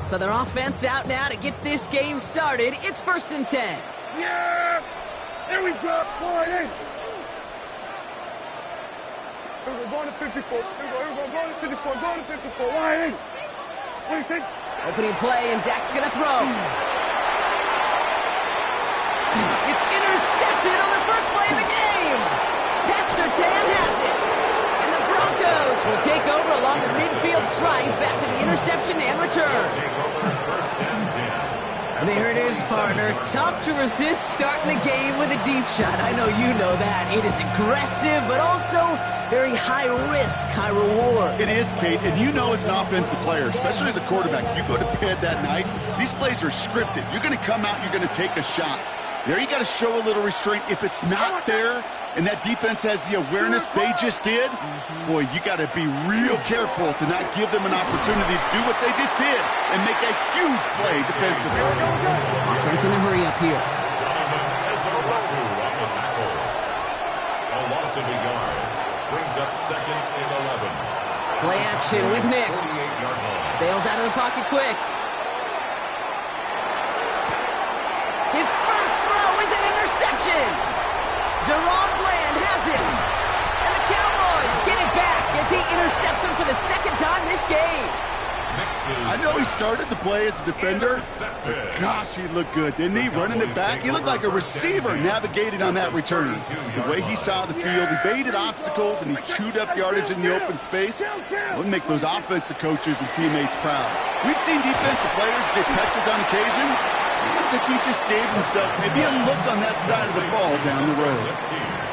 So their offense out now to get this game started. It's 1st and 10. Yeah! Here we go! Line in! We're going to 54. We're going to 54. Going to 54. Line in! What do you think? Opening play, and Dak's going to throw. It's intercepted on the first play of the game. Pat Surtain has it. And the Broncos will take over along the midfield stripe after the interception and return. There it is, partner. Tough to resist starting the game with a deep shot. I know you know that. It is aggressive, but also very high risk, high reward. It is, Kate, and you know as an offensive player, especially as a quarterback, you go to bed that night, these plays are scripted. You're going to come out, you're going to take a shot. There you got to show a little restraint. If it's not there, and that defense has the awareness they just did, boy, you got to be real careful to not give them an opportunity to do what they just did and make a huge play defensively. Offense in a hurry up here. A loss of a yard brings up 2nd and 11. Play action with Nix. Bails out of the pocket quick. His first throw is an interception. Deron Bland has it. And the Cowboys get it back as he intercepts him for the 2nd time this game. I know he started the play as a defender, but gosh, he looked good, didn't he? Running it back, he looked like a receiver navigating on that return. The way he saw the field, he baited obstacles, and he chewed up yardage in the open space. It would make those offensive coaches and teammates proud. We've seen defensive players get touches on occasion. I think he just gave himself maybe a look on that side of the ball down the road.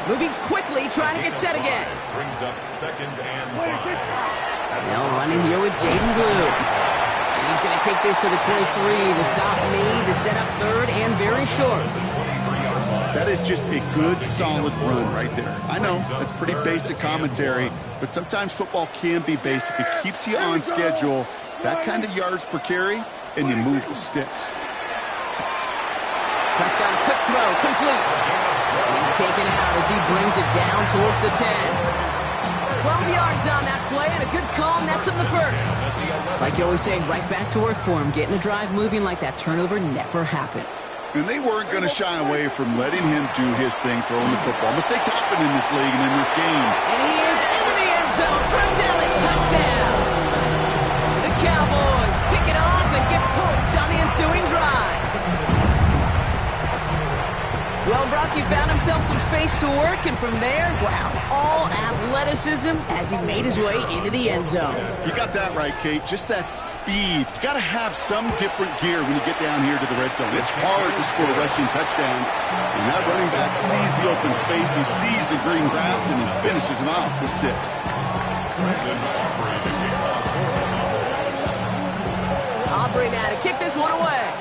Moving quickly, trying to get set again. Brings up 2nd and 5. Now running here with Jaden Blue. And he's going to take this to the 23. The stop made to set up 3rd and very short. That is just a good, solid run right there. I know, that's pretty basic commentary, but sometimes football can be basic. It keeps you on schedule, that kind of yards per carry, and you move the sticks. Prescott, a quick throw, complete. He's taken out as he brings it down towards the 10. 12 yards on that play, and a good call, and that's on the 1st. It's like you always say, right back to work for him. Getting the drive moving like that turnover never happened. And they weren't going to shy away from letting him do his thing, throwing the football. Mistakes happen in this league and in this game. And he is into the end zone for a Dallas touchdown. The Cowboys pick it off and get points on the ensuing drive. Well, Brock, he found himself some space to work, and from there, wow, all athleticism as he made his way into the end zone. You got that right, Kate. Just that speed. You got to have some different gear when you get down here to the red zone. It's hard to score rushing touchdowns. And that running back sees the open space, he sees the green grass, and he finishes him off with 6. Aubrey now to kick this one away.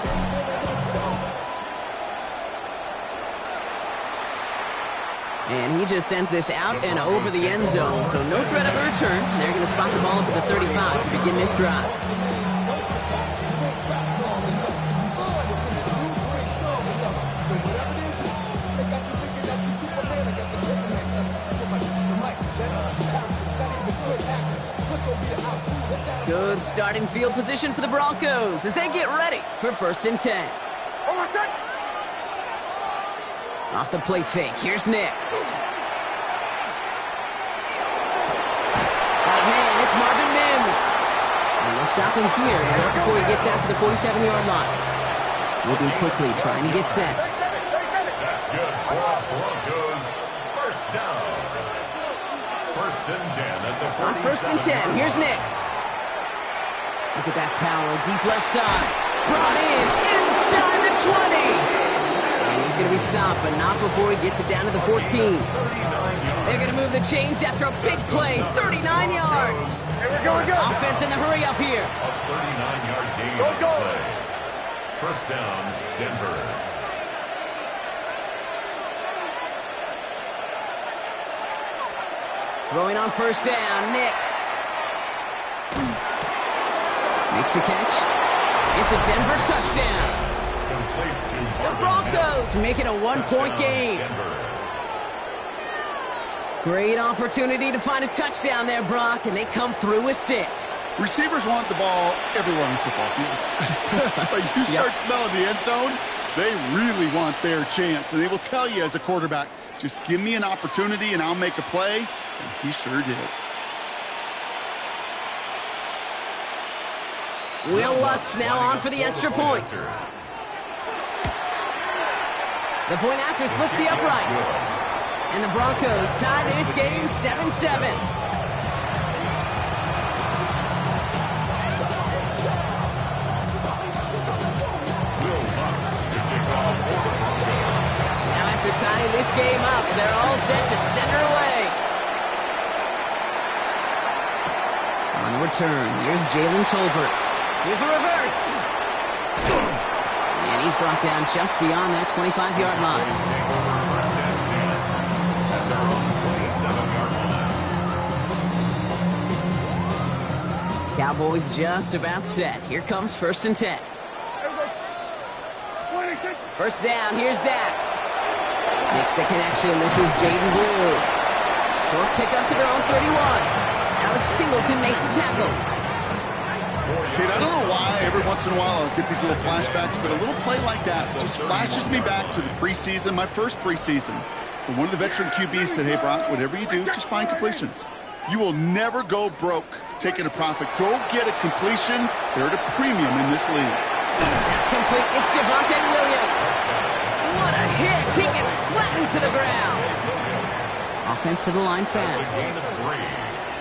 And he just sends this out and over the end zone. So no threat of a return. They're going to spot the ball up at the 35 to begin this drive. Good starting field position for the Broncos as they get ready for 1st and 10. Off the play fake, here's Nix. Oh man, it's Marvin Mims. And they'll stop him here right before he gets out to the 47-yard line. Moving quickly, trying to get set. That's good for Broncos. 1st down. 1st and 10 at the 47. On 1st and 10, here's Nix. Look at that power, deep left side. Brought in, inside the 20. And he's going to be stopped, but not before he gets it down to the 14. They're going to move the chains after a big play, 39 yards. Here we go. Offense in the hurry up here. A 39-yard gain on the play. 1st down, Denver. Throwing on 1st down, Nix. Makes the catch. It's a Denver touchdown. The Broncos make it a 1-point game. Great opportunity to find a touchdown there, Brock, and they come through with 6. Receivers want the ball everywhere on football fields. But you start smelling the end zone, they really want their chance. And they will tell you as a quarterback, just give me an opportunity and I'll make a play. And he sure did. Will Lutz now on for the extra point. The point after splits the uprights. And the Broncos tie this game 7-7. Now after tying this game up, they're all set to center away. On the return, here's Jalen Tolbert. Here's a reverse. And he's brought down just beyond that 25-yard line. Cowboys just about set. Here comes 1st and 10. First down, here's Dak. Makes the connection. This is Jaden Blue. Short pickup to their own 31. Alex Singleton makes the tackle. Kate, I don't know why every once in a while I'll get these little flashbacks, but a little play like that just flashes me back to the preseason, my first preseason. When one of the veteran QBs said, hey, Brock, whatever you do, just find completions. You will never go broke taking a profit. Go get a completion. They're at a premium in this league. That's complete. It's Javonte Williams. What a hit. He gets flattened to the ground. Offense to the line fast.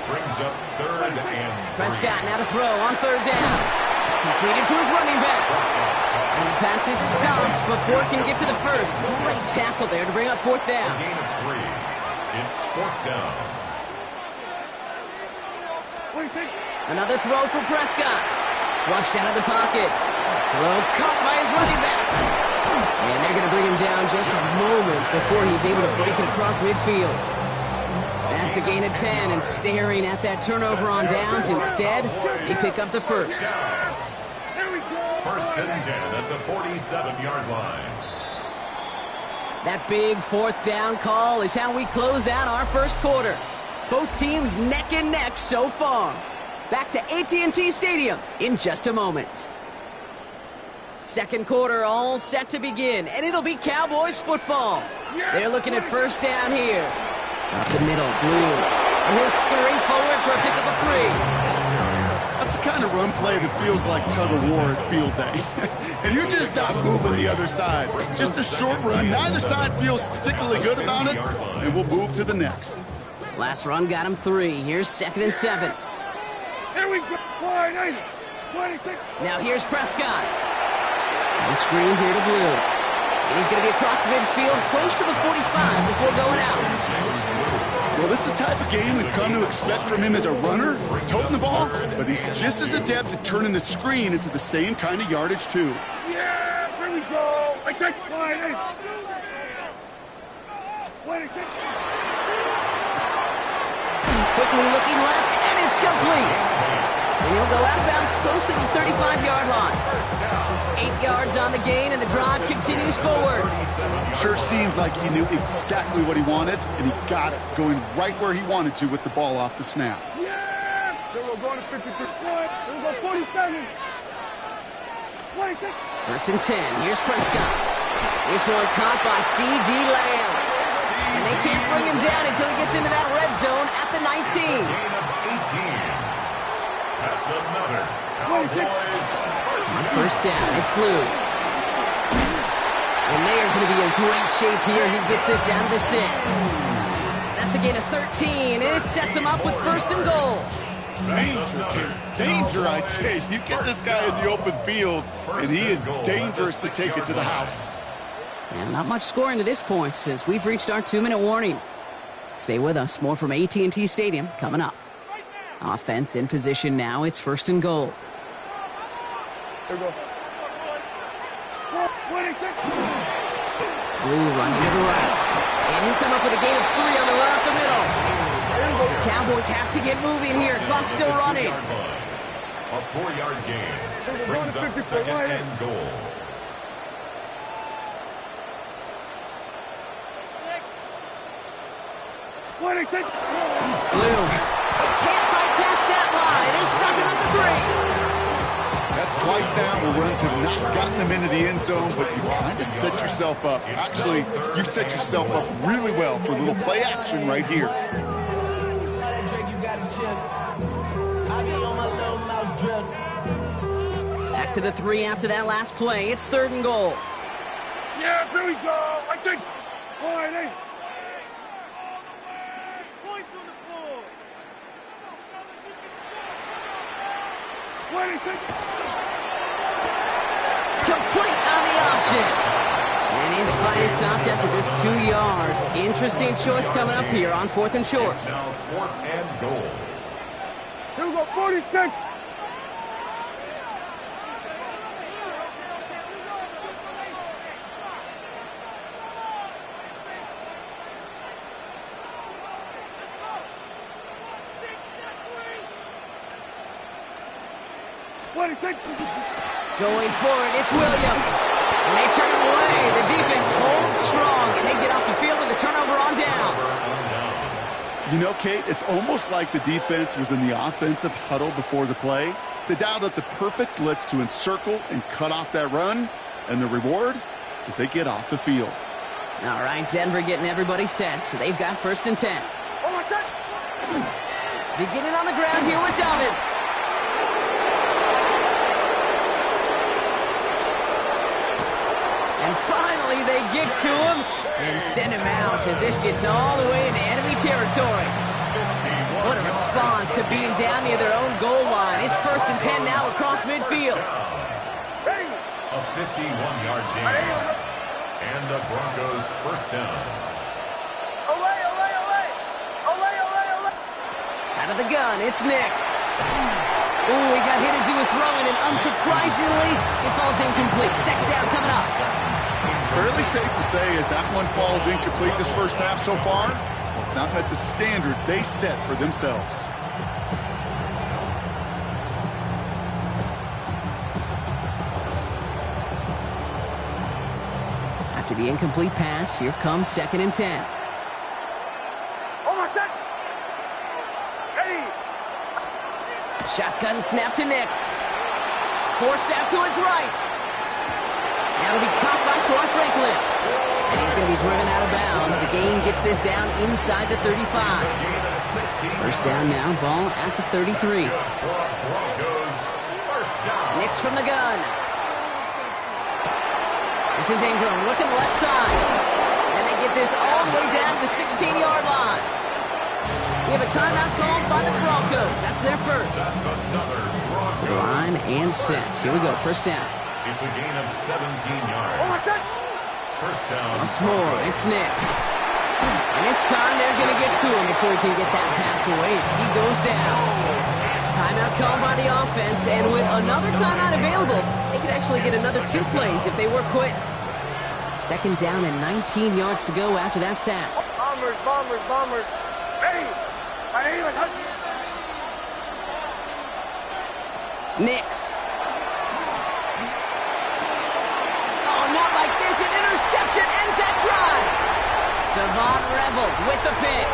Brings up 3rd and 3. Prescott now to throw on 3rd down. Completed to his running back. And the pass is stopped before it can get to the first. Great tackle there to bring up 4th down. Gain of 3. It's 4th down. Another throw for Prescott. Flushed out of the pocket. Throw caught by his running back. And they're going to bring him down just a moment before he's able to break it across midfield. That's a gain of 10, and staring at that turnover on downs. Instead, they pick up the first. 1st and 10 at the 47-yard line. That big 4th down call is how we close out our first quarter. Both teams neck and neck so far. Back to AT&T Stadium in just a moment. Second quarter all set to begin, and it'll be Cowboys football. They're looking at 1st down here. Up the middle, Blue. And he'll scurry forward for a pickup of 3. That's the kind of run play that feels like tug-of-war at field day. And you're just not moving the other side. Just a short run. Neither side feels particularly good about it, and we'll move to the next. Last run got him 3. Here's 2nd and 7. Here we go. 26. Now here's Prescott. And screen here to Blue. And he's going to be across midfield, close to the 45 before going out. Well, this is the type of game we've come to expect from him as a runner, toting the ball, but he's just as adept at turning the screen into the same kind of yardage, too. Yeah, here we go. I take 26. Quickly looking left, and it's complete. And he'll go out of bounds close to the 35-yard line. 8 yards on the gain, and the drive continues forward. Sure seems like he knew exactly what he wanted, and he got it, going right where he wanted to with the ball off the snap. Yeah! Then we're going to 53. Then we'll go 47. 26. 1st and 10. Here's Prescott. This one caught by C.D. Lamb. And they can't bring him down until he gets into that red zone at the 19. Gain of 18. That's another Cowboys First down. It's Blue. And they are going to be in great shape here. He gets this down to 6. That's a gain of 13, and it sets him up with 1st and goal. Danger, kid. Danger, I say. You get this guy in the open field, and he is dangerous to take it to the house. Yeah, not much scoring to this point since we've reached our 2-minute warning. Stay with us. More from AT&T Stadium coming up. Offense in position now. It's 1st and goal. Here we go. 26. Blue running to the right. And he'll come up with a gain of 3 on the run up the middle. Cowboys have to get moving here. Clock's still running. A 4-yard gain. Brings up 2nd and goal. 26. Blue. Can't fight past that line. They stuck him at the 3. That's twice now where runs have not gotten them into the end zone, but you've kind of set yourself up. Actually, you've set yourself up really well for a little play action right here. Back to the 3 after that last play. It's 3rd and goal. Yeah, here we go. I think. All right, hey. Points on the board. 26. Complete on the option. And he's finally stopped after just 2 yards. Interesting choice coming up here on 4th and short. Now 4th and goal. Here we go, 46. Going for it, it's Williams. And they turn him away. The defense holds strong, and they get off the field with a turnover on downs. You know, Kate, it's almost like the defense was in the offensive huddle before the play. They dialed up the perfect blitz to encircle and cut off that run, and the reward is they get off the field. All right, Denver getting everybody set. So they've got 1st and 10. Beginning on the ground here with Dobbins. And finally, they get to him and send him out as this gets all the way into enemy territory. What a response to being down near their own goal line. It's 1st and 10 now across midfield. A 51-yard gain. And the Broncos 1st down. Out of the gun, it's Nix. Ooh, he got hit as he was throwing, and unsurprisingly, it falls incomplete. 2nd down coming up. Fairly safe to say as that one falls incomplete this first half so far, well, it's not met the standard they set for themselves. After the incomplete pass, here comes 2nd and 10. Shotgun snap to Nix. Forced out to his right. Now it'll be caught by Troy Franklin. And he's going to be driven out of bounds. The gain gets this down inside the 35. 1st down now, ball at the 33. Nix from the gun. This is Ingram looking left side. And they get this all the way down to the 16-yard line. We have a timeout called by the Broncos. That's their first. To the line and set. Here we go. 1st down. It's a gain of 17 yards. 1st down. Once more, it's Nix. And this time they're going to get to him before he can get that pass away as he goes down. Timeout called by the offense, and with another timeout available, they could actually get another 2 plays if they were quick. 2nd down and 19 yards to go after that sack. Bombers. Hey! Nix. Oh, not like this. An interception ends that drive. Savant Rebel with the pick.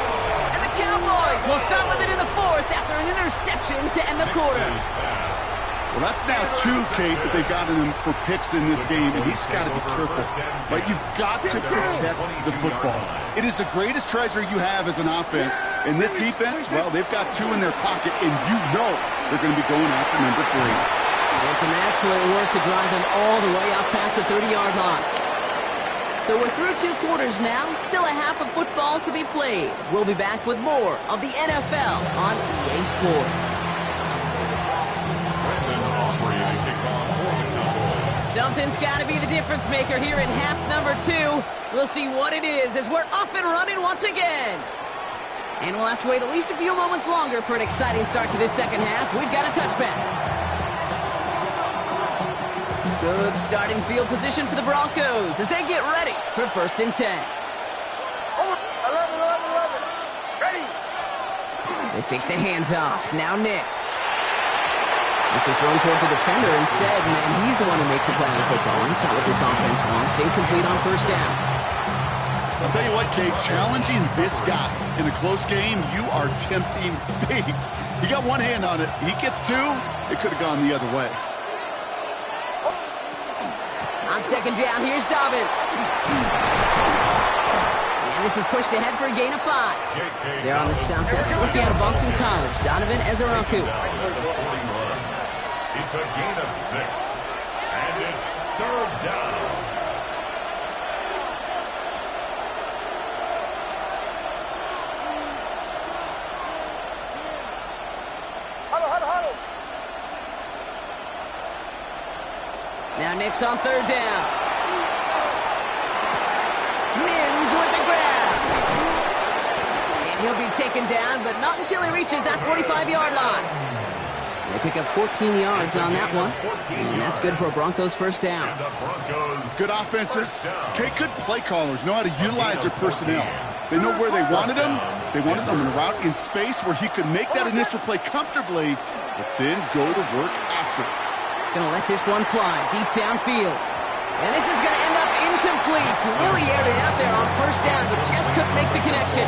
And the Cowboys will start with it in the 4th after an interception to end the quarter. Well, that's now 2, Kate, that they've gotten him for picks in this game, and he's got to be careful. Right? You've got to protect the football. It is the greatest treasure you have as an offense. And this defense, well, they've got 2 in their pocket, and you know they're going to be going after number 3. And some excellent work to drive them all the way up past the 30-yard line. So we're through 2 quarters now, still a half of football to be played. We'll be back with more of the NFL on EA Sports. Something's got to be the difference maker here in half number 2. We'll see what it is as we're off and running once again. And we'll have to wait at least a few moments longer for an exciting start to this second half. We've got a touchback. Good starting field position for the Broncos as they get ready for 1st and 10. 11. Ready. They fake the handoff. Now Nix. This is thrown towards a defender instead, and he's the one who makes a play on football. That's not what this offense wants. Incomplete on 1st down. I'll tell you what, Kate, challenging this guy in a close game, you are tempting fate. He got one hand on it. He gets two. It could have gone the other way. On second down, here's Dobbins. And this is pushed ahead for a gain of 5. They're on the stump. That's looking out of Boston College. Donovan Ezeronku. It's a gain of 6. And it's third down. Now Nick's on third down. Mims with the grab. And he'll be taken down, but not until he reaches that 45-yard line. They pick up 14 yards on that one. And that's good for a Broncos first down. Good offenses. Okay, good play callers know how to utilize their personnel. They know where they wanted him. They wanted him in a route in space where he could make that initial play comfortably, but then go to work after it. Gonna let this one fly deep downfield. And this is gonna end up incomplete. Really aired it out there on first down, but just couldn't make the connection.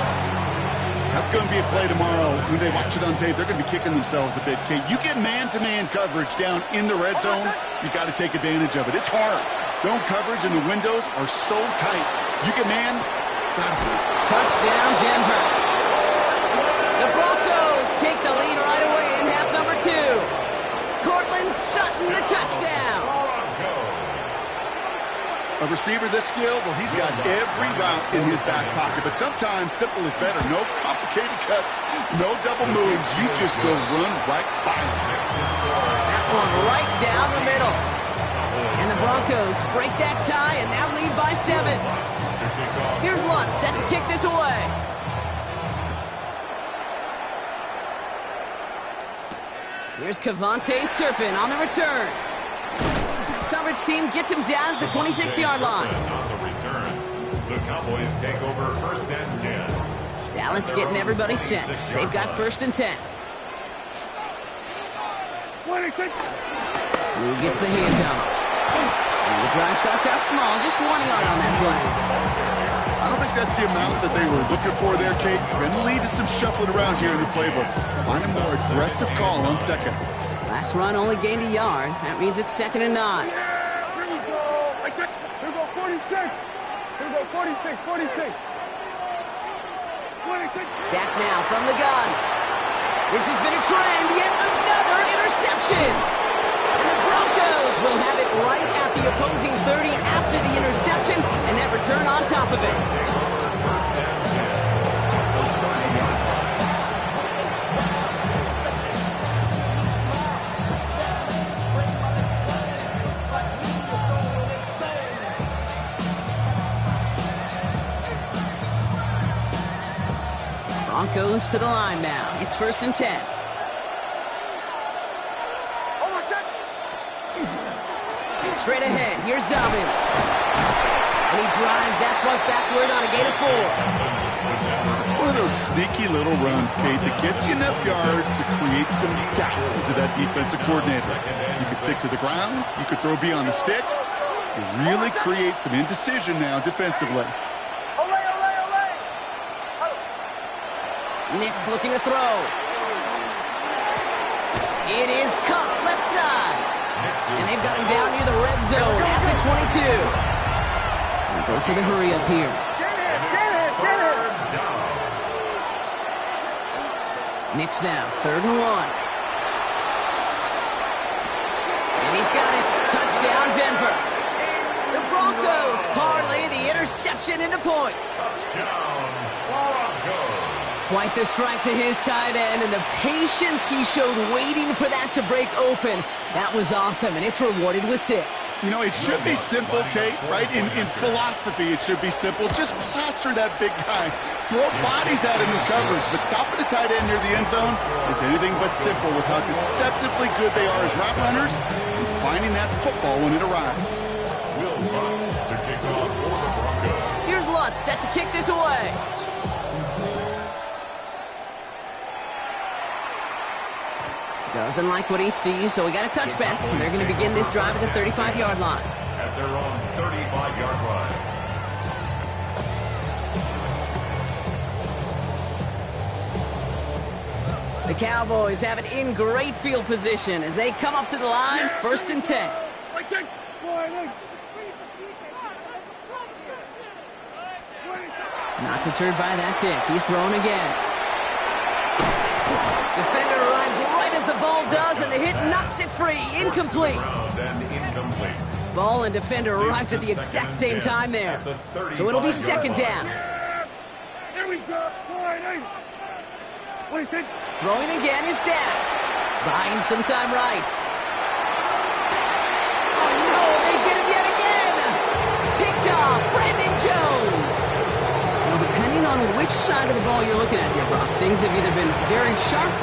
That's going to be a play tomorrow. When they watch it on tape, they're going to be kicking themselves a bit. Kate, you get man-to-man coverage down in the red zone, you got to take advantage of it. It's hard. Zone coverage and the windows are so tight. You get man, got to. Touchdown, Denver. The Broncos take the lead right away in half number 2. Cortland Sutton, the touchdown. A receiver this skilled, well, he's got every route in his back pocket. But sometimes simple is better. No complicated cuts, no double moves. You just go run right by him. That one right down the middle. And the Broncos break that tie and now lead by 7. Here's Lutz set to kick this away. Here's Kavontae Turpin on the return. Coverage team gets him down at the 26-yard line. On the return, the Cowboys take over first and 10. Dallas getting everybody set. They've got first and 10. Who gets the handoff? And the drive starts out small, just 1 yard on that play. I don't think that's the amount that they were looking for there, Kate. Going to lead to some shuffling around here in the playbook. Find a more aggressive call on second. Last run only gained a yard. That means it's second and 9. Here we go. Here we go, 46. Here we go, 46, 46. 46. Dak now from the gun. This has been a trend. Yet another interception. And the Broncos will have it right at the opposing 30 after the interception, and that return on top of it. First and 10. Broncos to the line now. It's first and 10. Straight ahead, here's Dobbins. And he drives that front backward on a gain of 4. It's one of those sneaky little runs, Kate, that gets you enough yards to create some doubt into that defensive coordinator. You could stick to the ground, you could throw beyond the sticks, and really create some indecision now defensively. Nick's looking to throw. It is caught left side. And they've got him down near the red zone at the 22. And goes to the hurry up here. Nick's now, third and 1. And he's got it. Touchdown, Denver. The Broncos parlay the interception into points. Touchdown, Broncos. Quite the strike to his tight end, and the patience he showed waiting for that to break open. That was awesome, and it's rewarded with 6. You know, it should be simple, Kate, right? In philosophy, it should be simple. Just plaster that big guy. Throw bodies at him in coverage, but stopping a tight end near the end zone is anything but simple with how deceptively good they are as route runners and finding that football when it arrives. Will Lutz to kick off for the Broncos. Here's Lutz set to kick this away. Doesn't like what he sees, so we got a touchback. They're going to begin this drive at the 35-yard line. At their own 35-yard line. The Cowboys have it in great field position as they come up to the line, 1st and 10. Not deterred by that pick. He's thrown again. Defender arrives right as the ball does, and the hit knocks it free. Incomplete. Ball and defender arrived at the exact same time there. So it'll be 2nd down. Here we go. Throwing again is Dak. Buying some time right. Oh no, they get him yet again. Picked off Brandon Jones. Well, depending on which side of the ball you're looking at here, Brock, things have either been very sharp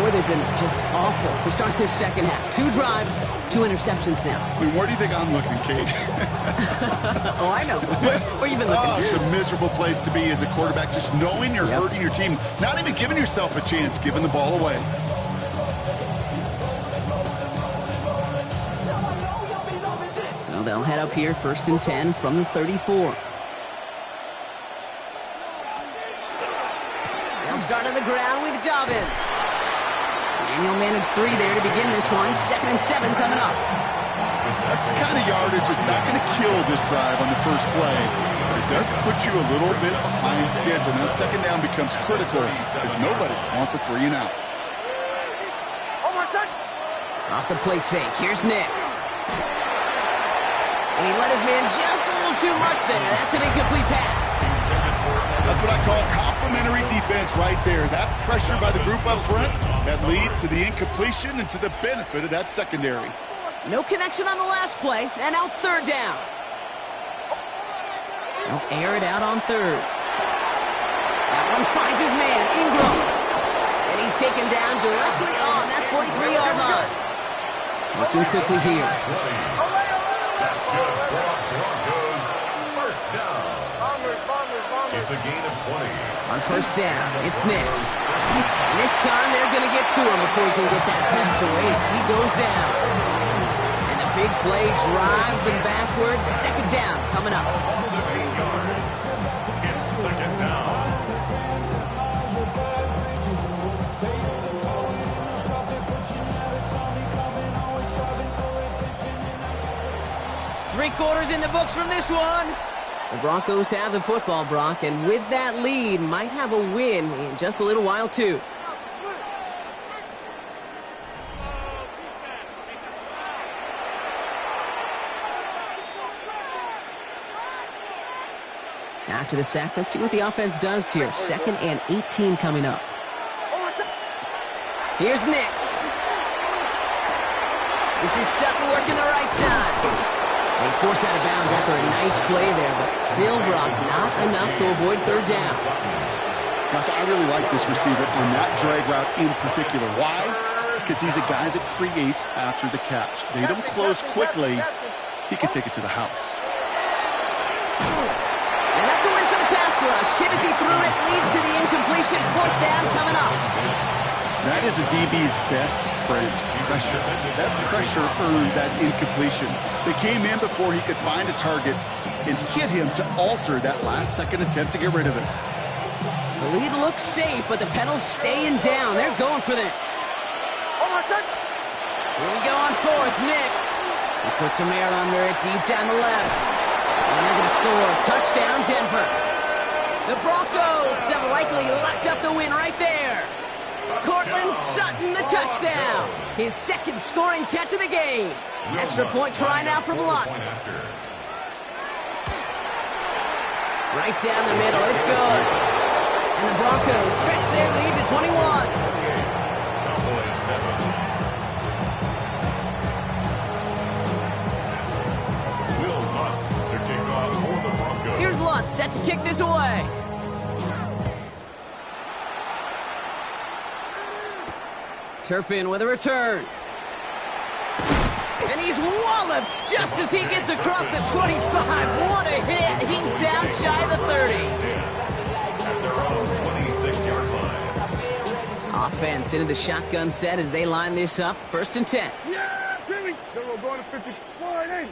or they've been just awful to start this second half. 2 drives, 2 interceptions now. I mean, where do you think I'm looking, Kate? Oh, I know. Where you been looking? Oh, it's a miserable place to be as a quarterback, just knowing you're hurting your team, not even giving yourself a chance, giving the ball away. So they'll head up here, 1st and 10 from the 34. They'll start on the ground with Dobbins. And he'll manage 3 there to begin this one. 2nd and 7 coming up. That's the kind of yardage that's not going to kill this drive on the first play, but it does put you a little bit behind schedule. Now, 2nd down becomes critical because nobody wants a 3 and out. Off the play fake, here's Nix. And he let his man just a little too much there. That's an incomplete pass. That's what I call complimentary defense right there. That pressure by the group up front, that leads to the incompletion and to the benefit of that secondary. No connection on the last play, and now it's 3rd down. They'll air it out on 3rd. That one finds his man, Ingram. And he's taken down directly on that 43-yard line. Looking quickly here. That's good. Broncos, 1st down. It's a gain of 20. On 1st down, it's Nix. And this time they're going to get to him before he can get that pass away as he goes down. And the big play drives them backwards. 2nd down coming up. 8 yards. It's 2nd down. Three-quarters in the books from this one. The Broncos have the football, Brock, and with that lead, might have a win in just a little while, too. After the sack, let's see what the offense does here. 2nd and 18 coming up. Here's Nix. This is Sutton working the right side. He's forced out of bounds after a nice play there, but still, Brock, not enough to avoid 3rd down. Gosh, I really like this receiver on that drag route in particular. Why? Because he's a guy that creates after the catch. They don't close quickly. He can take it to the house. And that's a win for the pass rush. Hit as he threw it, leads to the incompletion. 4th down coming up. That is a DB's best friend, pressure. That pressure earned that incompletion. They came in before he could find a target and hit him to alter that last-second attempt to get rid of it. The lead looks safe, but the Penals staying down. They're going for this. Here we go on 4th, Nix. He puts some air under it, deep down the left. And they're going to score. Touchdown, Denver. The Broncos have likely locked up the win right there. Cortland Sutton, the touchdown. His 2nd scoring catch of the game. Extra point try now from Lutz. Right down the middle, it's good. And the Broncos stretch their lead to 21. Will Lutz to kick off for the Broncos. Here's Lutz set to kick this away. Turpin with a return. And he's walloped just as he gets across the 25. What a hit. He's down shy of the 30. At their own 26-yard line. Offense into the shotgun set as they line this up. 1st and 10. Yeah, Billy. We're going to 54.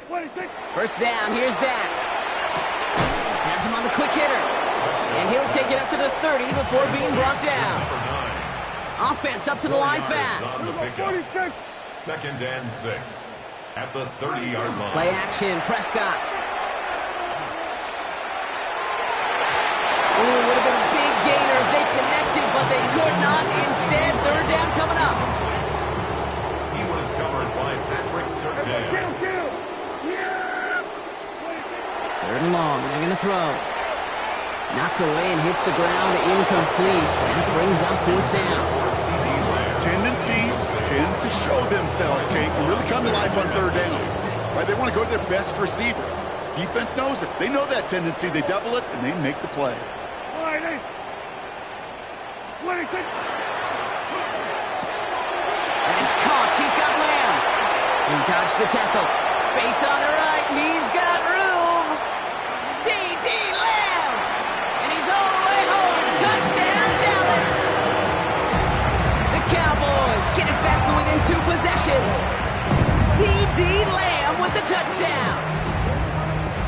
26. 1st down, here's Dak. Has him on the quick hitter. And he'll take it up to the 30 before being brought down. Offense up to the line fast. 2nd and 6 at the 30-yard line. Play action, Prescott. Ooh, would have been a big gainer if they connected, but they could not. Instead, 3rd down coming up. He was covered by Patrick Surtain. 3rd and long, they're going to throw. Knocked away and hits the ground, incomplete. That brings up 4th down. Tendencies tend to show themselves, Kate, and really come to life on 3rd downs. Right? They want to go to their best receiver. Defense knows it. They know that tendency. They double it, and they make the play. That is caught. He's got Lamb. He dodged the tackle. Space on the right. He's got room. C.D. Lamb. And he's all the way home. Touchdown, Dallas. The Cowboys get it back to within 2 possessions. C.D. Lamb with the touchdown.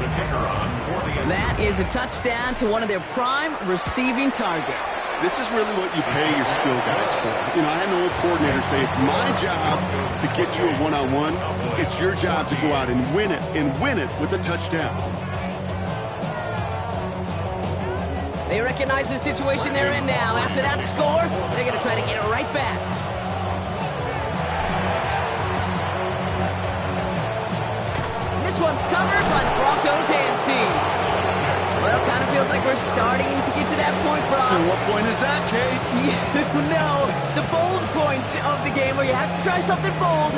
The kicker on for the That is a touchdown to one of their prime receiving targets. This is really what you pay your skill guys for. You know, I had an old coordinator say, it's my job to get you a one-on-one. It's your job to go out and win it with a touchdown. They recognize the situation they're in now. After that score, they're going to try to get it right back. This one's covered by the Broncos hands team. Well, kind of feels like we're starting to get to that point, Brock. And what point is that, Kate? You know, the bold point of the game where you have to try something bold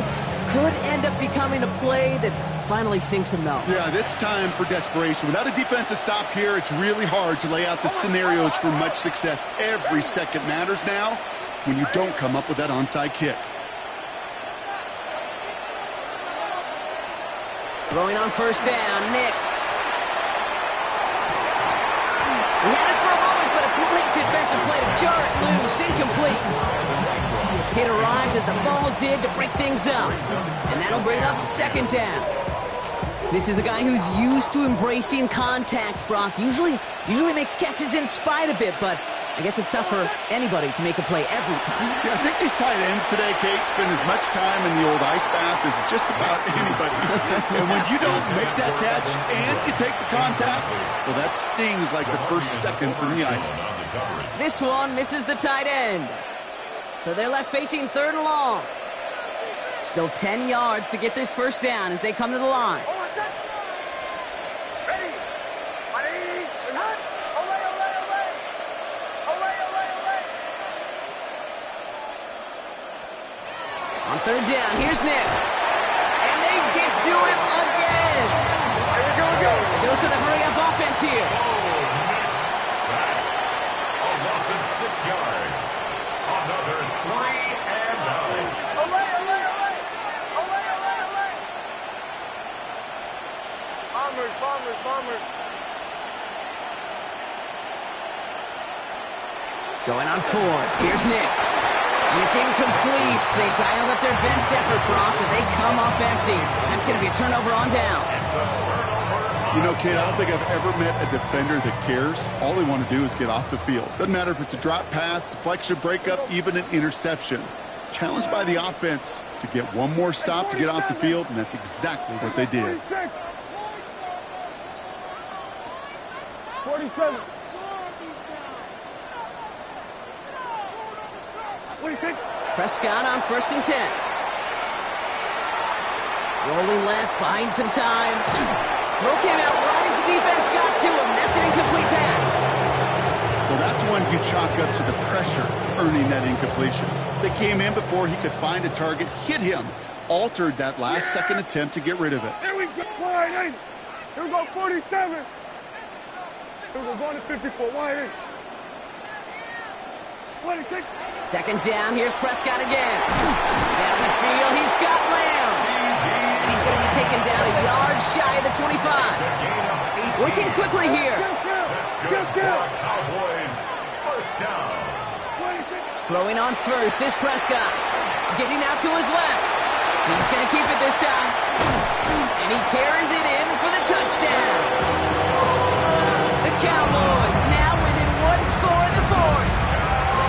could end up becoming a play that finally sinks them, though. Yeah, it's time for desperation. Without a defensive stop here, it's really hard to lay out the scenarios for much success. Every second matters now when you don't come up with that onside kick. Throwing on 1st down, Nix. He had it for a moment, but a complete defensive play to jar it loose. Incomplete. It arrived as the ball did to break things up. And that'll bring up 2nd down. This is a guy who's used to embracing contact, Brock. Usually makes catches in spite of it, but I guess it's tough for anybody to make a play every time. Yeah, I think these tight ends today, Kate, spend as much time in the old ice bath as just about anybody. And when you don't make that catch and you take the contact, well, that stings like the first seconds in the ice. This one misses the tight end. So they're left facing 3rd and long. Still 10 yards to get this 1st down as they come to the line. On 3rd down, here's Nix. And they get to him again. A dose of the hurry-up offense here. sack. A loss of 6 yards. Another 3 and out. Bombers. Going on 4th, here's Nix. And it's incomplete. They dialed up their bench effort, Brock, but they come up empty. That's going to be a turnover on downs. You know, Kate, I don't think I've ever met a defender that cares. All they want to do is get off the field. Doesn't matter if it's a drop pass, deflection, breakup, even an interception. Challenged by the offense to get one more stop to get off the field, and that's exactly what they did. 47. Prescott on 1st and 10. Rolling left, buying some time. Throw came out right as the defense got to him. That's an incomplete pass. Well, that's one you chalk up to the pressure earning that incompletion. They came in before he could find a target, hit him, altered that last-second attempt to get rid of it. Here we go, wide 8. Here we go, 47. Here we go, going to 54, wide 8. 26. 2nd down, here's Prescott again. Down the field, he's got Lamb. And he's going to be taken down a yard shy of the 25. Working quickly here. That's good for Cowboys. 1st down. Throwing on 1st is Prescott. Getting out to his left. He's going to keep it this time. And he carries it in for the touchdown. The Cowboys now within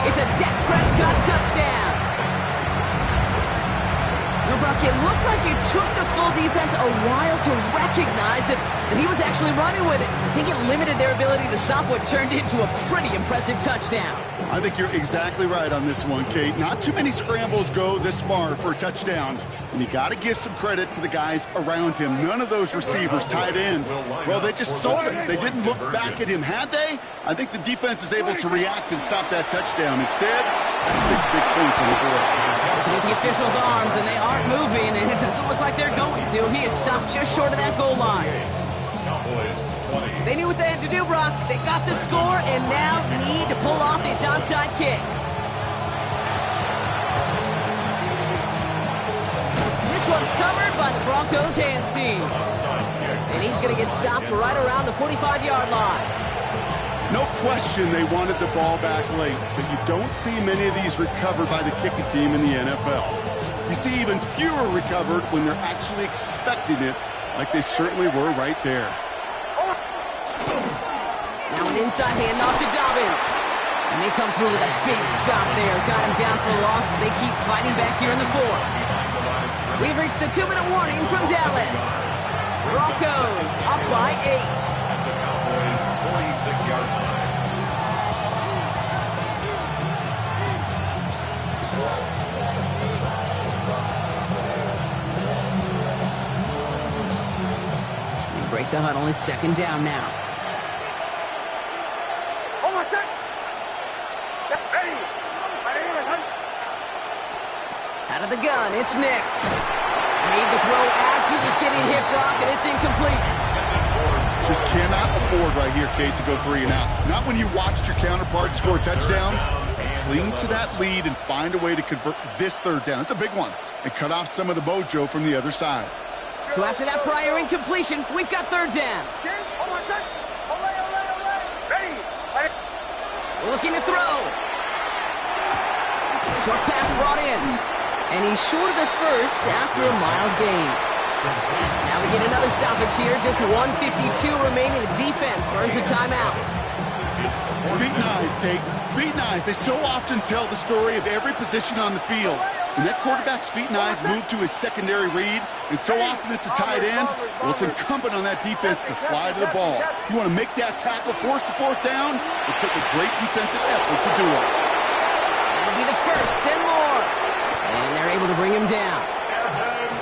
It's a Dak Prescott touchdown. No, Brock, it looked like it took the full defense a while to recognize that he was actually running with it. I think it limited their ability to stop what turned into a pretty impressive touchdown. I think you're exactly right on this one, Kate. Not too many scrambles go this far for a touchdown. And you got to give some credit to the guys around him. None of those receivers, tight ends, well, they just sold it. They didn't look back at him. Had they? I think the defense is able to react and stop that touchdown. Instead, that's 6 big points on the board. Looking at the officials' arms, and they aren't moving, and it doesn't look like they're going to. He is stopped just short of that goal line. They knew what they had to do, Brock. They got the score, and now need to pull off this onside kick. This one's covered by the Broncos hands team. And he's going to get stopped right around the 45-yard line. No question they wanted the ball back late, but you don't see many of these recovered by the kicking team in the NFL. You see even fewer recovered when they're actually expecting it, like they certainly were right there. Now an inside handoff to Dobbins. And they come through with a big stop there. Got him down for a loss as they keep fighting back here in the fourth. We've reached the 2-minute warning from Dallas. Broncos up by 8. At the Cowboys' 46-yard line. They break the huddle. It's second down now. Out of the gun, it's Nix. Made the throw as he was getting hit, Brock, and it's incomplete. Just cannot afford right here, Kate, to go 3 and out. Not when you watched your counterpart score a touchdown. Cling to that lead and find a way to convert this third down. It's a big one. And cut off some of the mojo from the other side. So after that prior incompletion, we've got third down. Looking to throw. Short pass brought in. And he's short of the first after a mild gain. Now we get another stoppage here. Just 1:52 remaining. The defense burns a timeout. Feet and eyes, Kate. Feet and eyes. They so often tell the story of every position on the field. When that quarterback's feet and eyes move to his secondary read, and so often it's a tight end, well, it's incumbent on that defense to fly to the ball. You want to make that tackle, force the fourth down? It took a great defensive effort to do it. That'll be the first and more. And they're able to bring him down.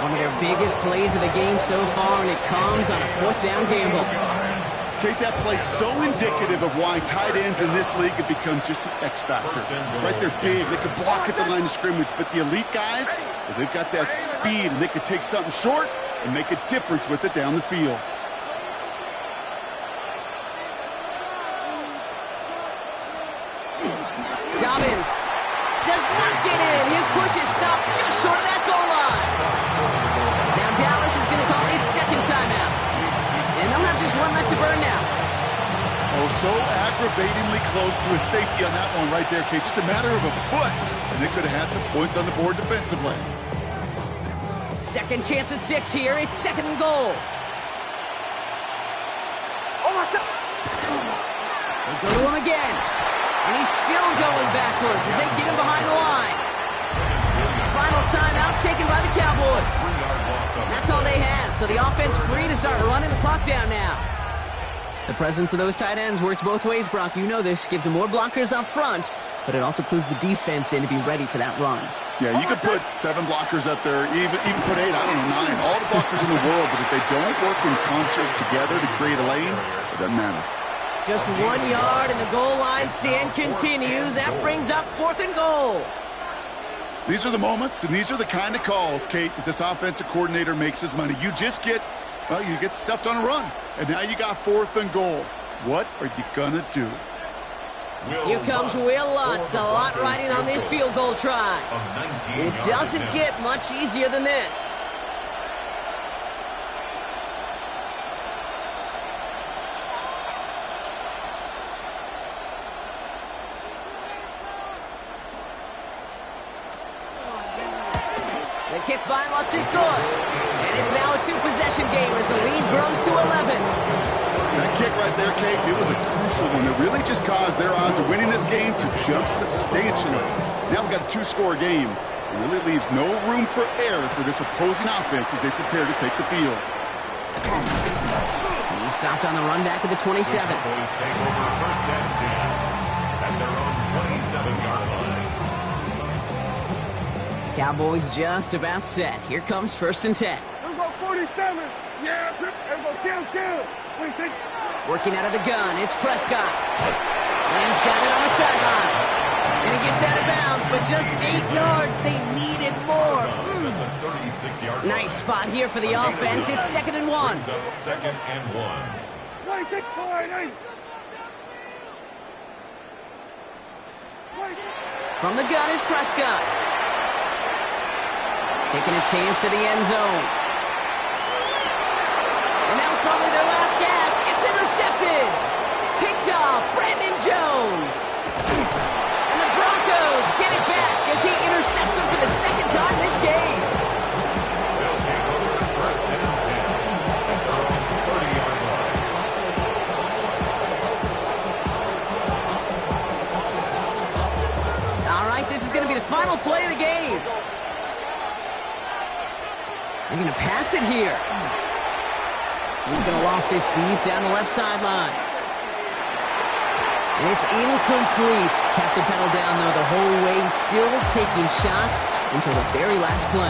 One of their biggest plays of the game so far, and it comes on a fourth down gamble. Kate, that play so indicative of why tight ends in this league have become just an X factor. Right, they're big, they can block at the line of scrimmage, but the elite guys, well, they've got that speed, and they can take something short and make a difference with it down the field. Dobbins does not get in. His push is stopped just short of that goal line. Now Dallas is going to call its second timeout. And they'll have just one left to burn now. Oh, so aggravatingly close to a safety on that one right there, Kate. Just a matter of a foot, and they could have had some points on the board defensively. Second chance at 6 here. It's second and goal. They go to him again. And he's still going backwards as they get him behind the line. Final timeout taken by the Cowboys. And that's all they had, so the offense free to start running the clock down now. The presence of those tight ends works both ways, Brock. You know this. Gives them more blockers up front, but it also clues the defense in to be ready for that run. Yeah, you could put 7 blockers up there, even put 8, I don't know, 9. All the blockers in the world, but if they don't work in concert together to create a lane, it doesn't matter. Just 1 yard, and the goal line stand continues. That brings up fourth and goal. These are the moments, and these are the kind of calls, Kate, that this offensive coordinator makes his money. You just get, well, you get stuffed on a run, and now you got fourth and goal. What are you going to do? Here comes Will Lutz. A lot riding on this field goal try. It doesn't get much easier than this. The kick by Lutz is good. And it's now a 2-possession game as the lead grows to 11. That kick right there, Kate, it was a crucial one. It really just caused their odds of winning this game to jump substantially. Now we've got a two-score game. It really leaves no room for error for this opposing offense as they prepare to take the field. He stopped on the run back at the 27. The Cowboys take over first and 10 at their own 27-yard line. Cowboys just about set. Here comes first and 10. Let's go 47. Yeah, let's go kill. 26. Working out of the gun, it's Prescott. And he's got it on the sideline. And he gets out of bounds, but just 8 yards. They needed more. Nice spot here for the offense. It's 2nd and 1. Second and 1. 26. From the gun is Prescott. Taking a chance at the end zone. And that was probably their last gasp. It's intercepted. Picked off Brandon Jones. And the Broncos get it back as he intercepts him for the second time this game. They'll take over first and 10 at their own 30-yard line. All right, this is going to be the final play of the game. They're going to pass it here. He's going to loft this deep down the left sideline. And it's incomplete. Kept the pedal down, though, the whole way, still taking shots until the very last play.